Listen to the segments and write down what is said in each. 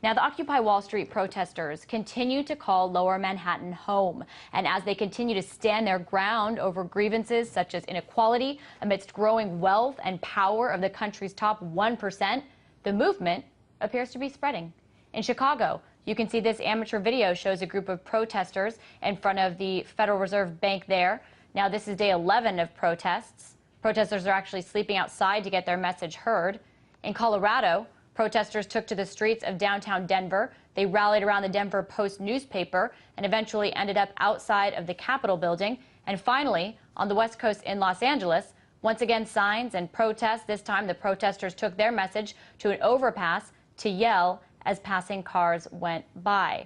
Now, the Occupy Wall Street protesters continue to call Lower Manhattan home. And as they continue to stand their ground over grievances such as inequality amidst growing wealth and power of the country's top 1%, the movement appears to be spreading. In Chicago, you can see this amateur video shows a group of protesters in front of the Federal Reserve Bank there. Now, this is day 11 of protests. Protesters are actually sleeping outside to get their message heard. In Colorado, protesters took to the streets of downtown Denver. They rallied around the Denver Post newspaper and eventually ended up outside of the Capitol building. And finally, on the West Coast in Los Angeles, once again signs and protests. This time, the protesters took their message to an overpass to yell as passing cars went by.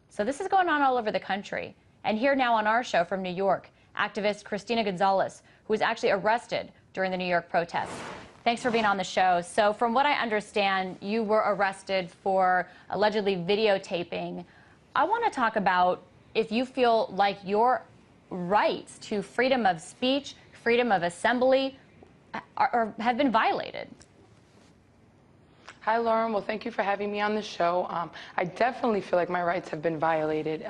So this is going on all over the country. And here now on our show from New York, activist Christina Gonzalez, who was actually arrested during the New York protests. Thanks for being on the show. So from what I understand, you were arrested for allegedly videotaping. I want to talk about if you feel like your rights to freedom of speech, freedom of assembly have been violated. Hi, Lauren. Well, thank you for having me on the show. I definitely feel like my rights have been violated.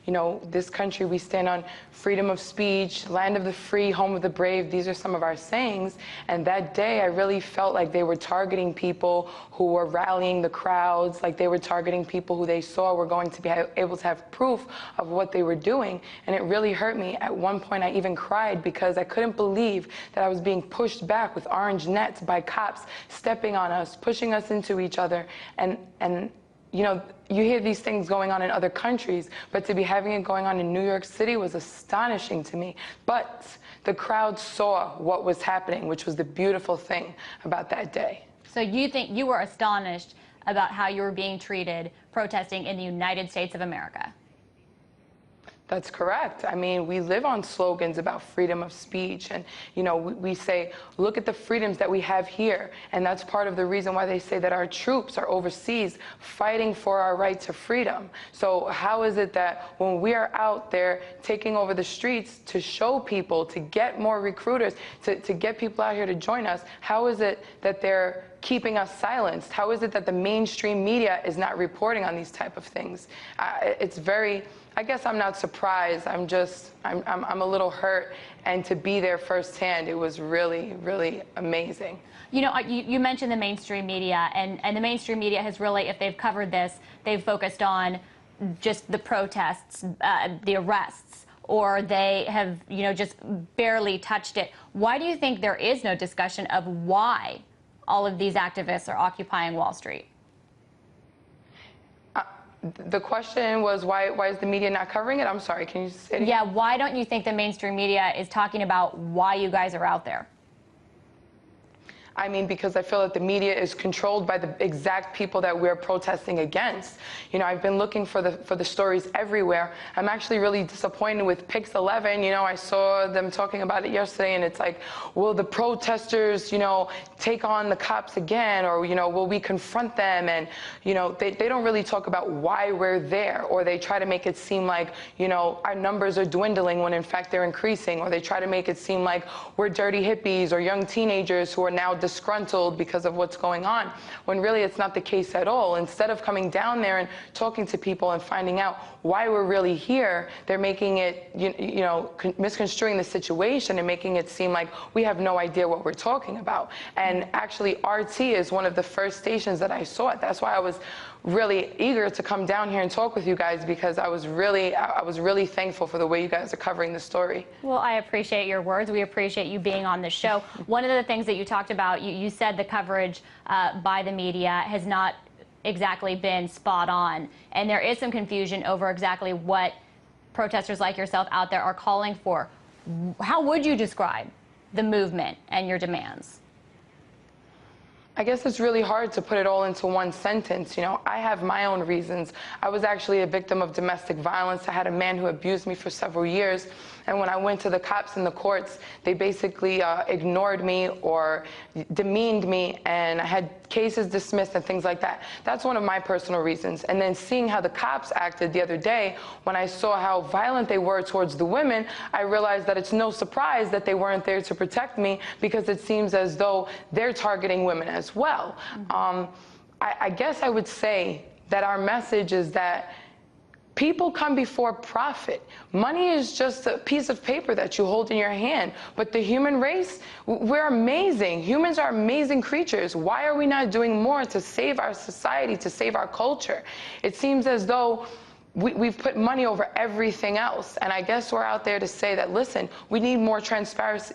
You know, this country, we stand on freedom of speech, land of the free, home of the brave. These are some of our sayings. And that day, I really felt like they were targeting people who were rallying the crowds, like they were targeting people who they saw were going to be able to have proof of what they were doing. And it really hurt me. At one point, I even cried because I couldn't believe that I was being pushed back with orange nets by cops stepping on us, pushing us into each other. And you know, you hear these things going on in other countries, but to be having it going on in New York City was astonishing to me. But the crowd saw what was happening, which was the beautiful thing about that day. So you think you were astonished about how you were being treated protesting in the United States of America? That's correct. I mean, we live on slogans about freedom of speech. And, you know, we say, look at the freedoms that we have here. And that's part of the reason why they say that our troops are overseas fighting for our right to freedom. So how is it that when we are out there taking over the streets to show people, to get more recruiters, to get people out here to join us, how is it that they're keeping us silenced? How is it that the mainstream media is not reporting on these type of things? It's very, I guess I'm not surprised. I'm a little hurt. And to be there firsthand, it was really, really amazing. You know, you mentioned the mainstream media, and the mainstream media has really, if they've covered this, they've focused on just the protests, the arrests, or they have, you know, just barely touched it. Why do you think there is no discussion of why all of these activists are occupying Wall Street? The question was, why is the media not covering it? I'm sorry, can you say it again? Yeah, why don't you think the mainstream media is talking about why you guys are out there? I mean, because I feel that the media is controlled by the exact people that we're protesting against. You know, I've been looking for the stories everywhere. I'm actually really disappointed with Pix 11. You know, I saw them talking about it yesterday, and it's like, will the protesters, you know, take on the cops again? Or, you know, will we confront them? And, you know, they don't really talk about why we're there, or they try to make it seem like, you know, our numbers are dwindling when in fact they're increasing, or they try to make it seem like we're dirty hippies or young teenagers who are now disgruntled because of what's going on, when really it's not the case at all. Instead of coming down there and talking to people and finding out why we're really here, they're making it, you know, misconstruing the situation and making it seem like we have no idea what we're talking about. And actually, RT is one of the first stations that I saw it. That's why I was really eager to come down here and talk with you guys, because I was really thankful for the way you guys are covering the story. Well, I appreciate your words. We appreciate you being on the show. One of the things that you talked about, you said the coverage by the media has not exactly been spot on, and there is some confusion over exactly what protesters like yourself out there are calling for. How would you describe the movement and your demands? I guess it's really hard to put it all into one sentence. You know, I have my own reasons. I was actually a victim of domestic violence. I had a man who abused me for several years. And when I went to the cops in the courts, they basically ignored me or demeaned me, and I had cases dismissed and things like that. That's one of my personal reasons. And then seeing how the cops acted the other day, when I saw how violent they were towards the women, I realized that it's no surprise that they weren't there to protect me, because it seems as though they're targeting women as well. I guess I would say that our message is that people come before profit. Money is just a piece of paper that you hold in your hand. But the human race, we're amazing. Humans are amazing creatures. Why are we not doing more to save our society, to save our culture? It seems as though we've put money over everything else. And I guess we're out there to say that, listen, we need more transparency.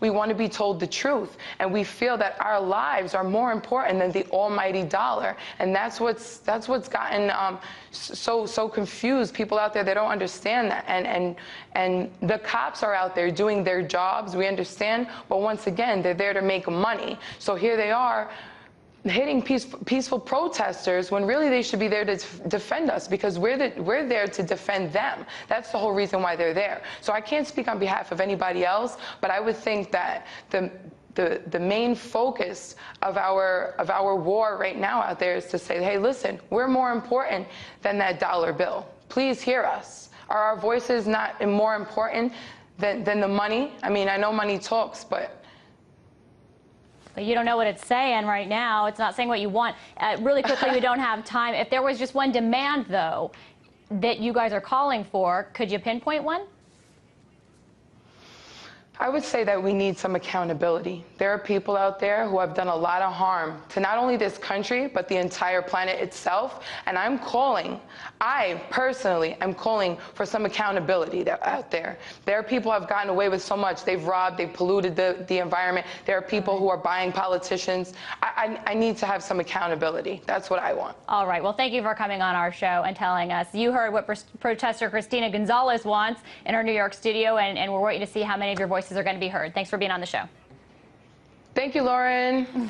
We want to be told the truth. And we feel that our lives are more important than the almighty dollar. And that's what's gotten so confused. People out there, they don't understand that. And the cops are out there doing their jobs, we understand. But once again, they're there to make money. So here they are, hitting peaceful protesters when really they should be there to defend us, because we're there to defend them. That's the whole reason why they're there. So I can't speak on behalf of anybody else, but I would think that the main focus of our war right now out there is to say, hey, listen, we're more important than that dollar bill. Please hear us. Are our voices not more important than the money? I mean, I know money talks, but you don't know what it's saying right now. It's not saying what you want. Really quickly, we don't have time. If there was just one demand, though, that you guys are calling for, could you pinpoint one? I would say that we need some accountability. There are people out there who have done a lot of harm to not only this country, but the entire planet itself. And I personally am calling for some accountability out there. There are people who have gotten away with so much. They've robbed, they've polluted the environment. There are people who are buying politicians. I need to have some accountability. That's what I want. All right. Well, thank you for coming on our show and telling us. You heard what protester Christina Gonzalez wants in our New York studio, and we're waiting to see how many of your voices are going to be heard. Thanks for being on the show. Thank you, Lauren.